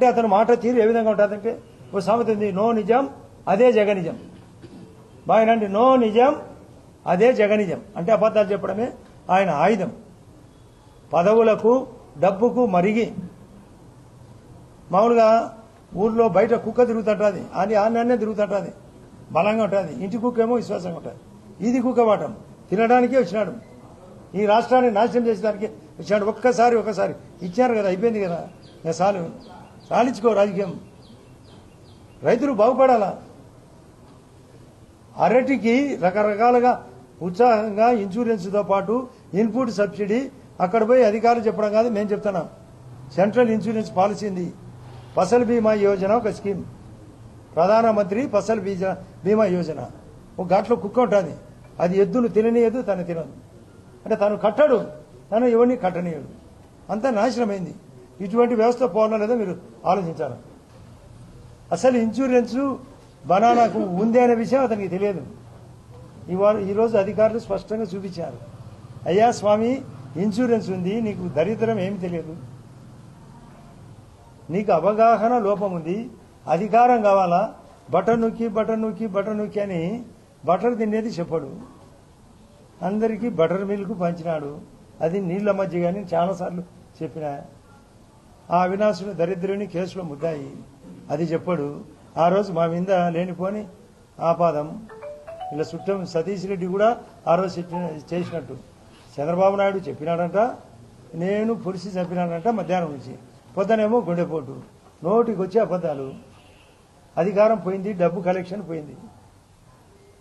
అంటే అతను మాట తీరు ఏ విధంగా ఉంటుందంటే ఓ సామెత ఉంది, నో నిజం అదే జగనిజం. బాగానండి, నో నిజం అదే జగనిజం అంటే అబద్ధాలు చెప్పడమే ఆయన ఆయుధం. పదవులకు డబ్బుకు మరిగి మామూలుగా ఊర్లో బయట కుక్క తిరుగుతుంటుంది, అది ఆన్నే తిరుగుతుంటుంది, బలంగా ఉంటుంది. ఇంటి కుక్క ఏమో విశ్వాసంగా ఉంటుంది. ఇది కుక్క వాటం తినడానికే వచ్చినాడు, ఈ రాష్ట్రాన్ని నాశనం చేసేదానికి వచ్చినాడు. ఒకసారి ఇచ్చారు కదా, అయిపోయింది కదా, సాలించుకో రాజకీయం. రైతులు బాగుపడాలా. అరటికి రకరకాలుగా ఉత్సాహంగా ఇన్సూరెన్స్తో పాటు ఇన్పుట్ సబ్సిడీ అక్కడ పోయి అధికారులు చెప్పడం కాదు, మేము చెప్తున్నాం. సెంట్రల్ ఇన్సూరెన్స్ పాలసీ ఉంది, ఫసల్ బీమా యోజన ఒక స్కీమ్, ప్రధానమంత్రి ఫసల్ బీమా యోజన. ఒక ఘాట్లో కుక్క ఉంటుంది, అది ఎద్దును తిననీయదు, తను తినదు. అంటే తను కట్టడు, తను ఎవరిని కట్టనీయడు. అంతా నాశనమైంది. ఇటువంటి వ్యవస్థ పోవడం లేదో మీరు ఆలోచించాలి. అసలు ఇన్సూరెన్సు బనానాకు ఉంది అనే విషయం అతనికి తెలియదు. ఈరోజు అధికారులు స్పష్టంగా చూపించారు, అయ్యా స్వామి ఇన్సూరెన్స్ ఉంది, నీకు దరిద్రం ఏమి తెలియదు, నీకు అవగాహన లోపం ఉంది, అధికారం కావాలా, బటన్ నొక్కి అని బటర్ తినేది చెప్పడు. అందరికీ బటర్ మిల్క్ పంచినాడు, అది నీళ్ల మధ్య కానీ చాలాసార్లు చెప్పిన. ఆ అవినాశుడు దరిద్రుని కేసులో ముద్దాయి, అది చెప్పడు. ఆ రోజు మా మీద లేనిపోని ఆపాదం. ఇలా చుట్టం సతీష్ రెడ్డి కూడా ఆ రోజు చేసినట్టు చంద్రబాబు నాయుడు చెప్పినాడంట, నేను పులిసి చెప్పినాడంట. మధ్యాహ్నం నుంచి పొద్దునేమో గుండెపోటు, నోటికి వచ్చే అబద్ధాలు. అధికారం పోయింది, డబ్బు కలెక్షన్ పోయింది,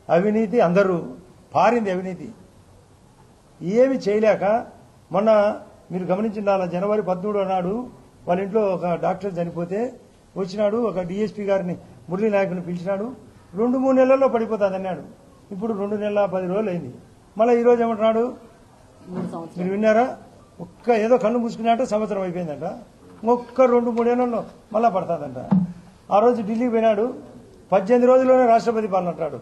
అవినీతి అందరూ పారింది. అవినీతి ఏమి చేయలేక మొన్న మీరు గమనించిన జనవరి 13 నాడు వాళ్ళ ఇంట్లో ఒక డాక్టర్ చనిపోతే వచ్చినాడు, ఒక డిఎస్పీ గారిని మురళీ నాయకుని పిలిచినాడు. 2-3 నెలల్లో పడిపోతుంది అన్నాడు. ఇప్పుడు 2 నెలల 10 రోజులు అయింది. మళ్ళీ ఈరోజు ఏమంటున్నాడు, మీరు విన్నారా, ఏదో కన్ను మూసుకున్నట్టు సంవత్సరం అయిపోయిందంట. ఒక్క 2-3 నెలల్లో మళ్ళా పడుతుందంట. ఆ రోజు ఢిల్లీకి పోయినాడు, 18 రోజుల్లోనే రాష్ట్రపతి పాలన అంటాడు.